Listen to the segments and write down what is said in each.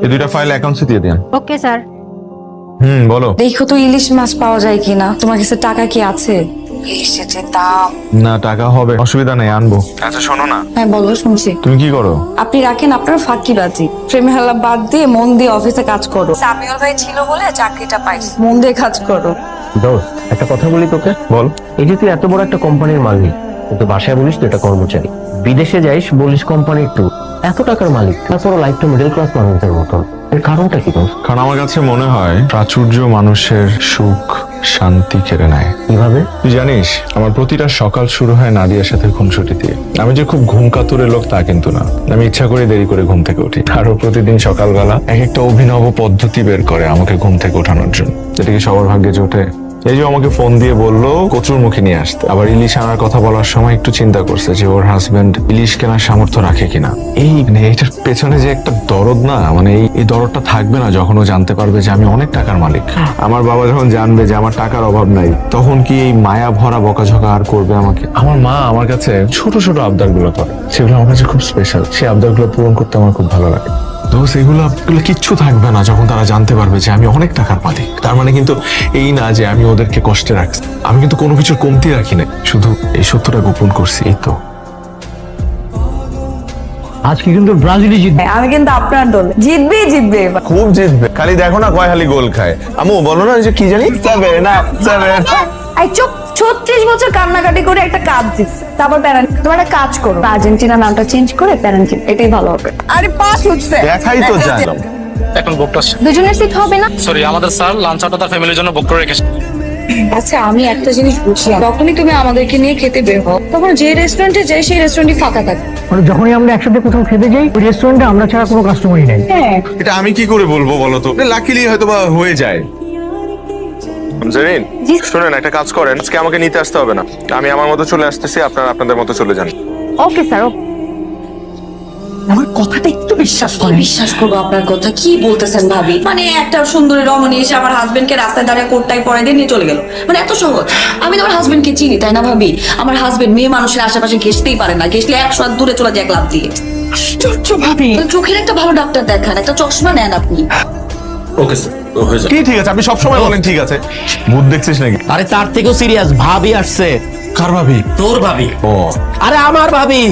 এই দুইটা ফাইল অ্যাকাউন্টসে দিয়ে দেন। Okay sir. বলো। দেখো তো ইলিশ মাছ পাওয়া যায় কিনা, তোমার কাছে টাকা কি আছে? ইলিশের যে দাম। না, টাকা হবে, অসুবিধা নেই, আনবো। আচ্ছা শোনো না। হ্যাঁ বলো, শুনছি। তুমি কি করো? আপনি রাখেন আপনার ফাঁকিবাজি, প্রেমে হাল্লা বাদ দিয়ে মন দিয়ে অফিসে কাজ করো। সামিউল ভাই ছিল বলে চাকরিটা পাইছি, মন দিয়ে কাজ করো। দোস্ত, একটা কথা বলি তোকে। বল। এই যে তুই এত বড় একটা কোম্পানির মালিক, কিন্তু বাসায় বলিস তুই একটা কর্মচারী। বিদেশে যাইস বলিস কোম্পানির টু, এত টাকার মালিক, তারপর লাইফটা মিডল ক্লাস মানুষদের মতন। এর কারণটা কি দোস্ত? কারণ আমার কাছে মনে হয় প্রাচুর্য মানুষের সুখ শান্তি কেড়ে নেয়। কিভাবে? তুই জানিস আমার প্রতিটা সকাল শুরু হয় নাদিয়ার সাথে খুনসুটি দিয়ে। আমি যে খুব ঘুম কাতুরের লোক তা কিন্তু না, আমি ইচ্ছা করে দেরি করে ঘুম থেকে উঠি। আরো প্রতিদিন সকালবেলা এক একটা অভিনব পদ্ধতি বের করে আমাকে ঘুম থেকে ওঠানোর জন্য, যেটা কি সবার ভাগ্যে জোটে। এই যে আমাকে ফোন দিয়ে বললো কচুর মুখে নিয়ে আসতে, আবার ইলিশ আনার কথা বলার সময় একটু চিন্তা করছে যে ওর হাজবেন্ড ইলিশ কেনার সামর্থ্য রাখে কিনা। এই মানে এটার পেছনে যে একটা দরদ না, মানে এই দরদটা থাকবে না যখন ও জানতে পারবে যে আমি অনেক টাকার মালিক। আমার বাবা যখন জানবে যে আমার টাকার অভাব নাই, তখন কি এই মায়া ভরা বকাঝকা আর করবে আমাকে? আমার মা আমার কাছে ছোট ছোট আবদার গুলো করে, সেগুলো আমার কাছে খুব স্পেশাল। সেই আবদার গুলো পূরণ করতে আমার খুব ভালো লাগে। তো সেগুলো কিচ্ছু থাকবে না যখন তারা জানতে পারবে যে আমি অনেক টাকার মালিক। তার মানে কিন্তু এই না যে আমি ওদেরকে কষ্টে রাখছি, আমি কিন্তু কোনো কিছুর কমতি রাখি না, শুধু এই সত্যটা গোপন করছি, এই তো। আজকে কিন্তু ব্রাজিলই জিতবে। আমি কিন্তু আপনার দল, জিতবেই জিতবে এবার। খুব জিতবে, খালি দেখো না কয় হালি গোল খায়। আমু বলো না যে কি জানি 7 এই চুপ, 36 বছর কান্নাকাটি করে একটা কাজ দিচ্ছে, তারপর প্যারেন্ট। তোমার একটা কাজ করো, আর্জেন্টিনা নামটা চেঞ্জ করে প্যারেন্টিন, এটাই ভালো হবে। আরে পাস হচ্ছে, দেখাই তো জানলাম। এখন বুকটা দুজনের সিট হবে না? সরি, আমাদের স্যার লাঞ্চ আউটটা তার ফ্যামিলির জন্য বুক করে রেখেছে। আচ্ছা আমি একটা জিনিস বুঝি, যখনই তুমি আমাদেরকে নিয়ে খেতে বের হও, তখন যে রেস্টুরেন্টে যাই সেই রেস্টুরেন্টই ফাঁকা থাকে। মানে যখনই আমরা একসাথে কোথাও খেতে যাই, ওই রেস্টুরেন্টে আমরা ছাড়া কোনো কাস্টমারই নাই। হ্যাঁ, এটা আমি কি করে বলবো বলো তো? লাকিলি হয়তো বা হয়ে যায়। জানেন, শুনেন একটা কাজ করেন, আজকে আমাকে নিতে আসতে হবে না, আমি আমার মতো চলে আসতেছি, আপনারা আপনাদের মতো চলে যান। Okay sir. আমার কথাটা একটু বিশ্বাস করে। বিশ্বাস করবো আপনার কথা? কি বলতেছেন ভাবি? মানে একটা সুন্দরী রমণী এসে আমার হাজবেন্ডকে রাস্তায় দাঁড়িয়ে কোটটাই পরে দিয়ে নিয়ে চলে গেল, মানে এত সহজ? আমি তো আমার হাজবেন্ডকে চিনি, তাই না ভাবি? আমার হাজবেন্ড মেয়ে মানুষের আশেপাশে ঘেসতেই পারে না, ঘেসলে 100 হাত দূরে চলে যায় এক লাফ দিয়ে। আশ্চর্য ভাবি, চোখের একটা ভালো ডাক্তার দেখান, একটা চশমা নেন আপনি। ওকে স্যার, হয়ে যাবে। কি ঠিক আছে? আপনি সবসময় বলেন ঠিক আছে, ভূত দেখছিস নাকি? আরে তার থেকেও সিরিয়াস, ভাবি আসছে। কার ভাবি? তোর ভাবি। ও, আরে আমার ভাবি।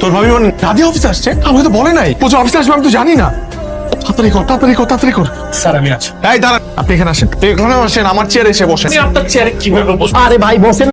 তোর ভাবি মানে নাদিয়া অফিসে আসছে? আমাকে তো বলে নাই। প্রচুর অফিসে আসবে, আমি তো জানি না। তাড়াতাড়ি কর, তাড়াতাড়ি কর, তাড়াতাড়ি কর। স্যার আমি আছি। এই দাঁড়ান, আপনি এখানে আসেন, এখানে আসেন, আমার চেয়ারে এসে বসেন। আপনার চেয়ারে কিভাবে বসবো? আরে ভাই বসেন।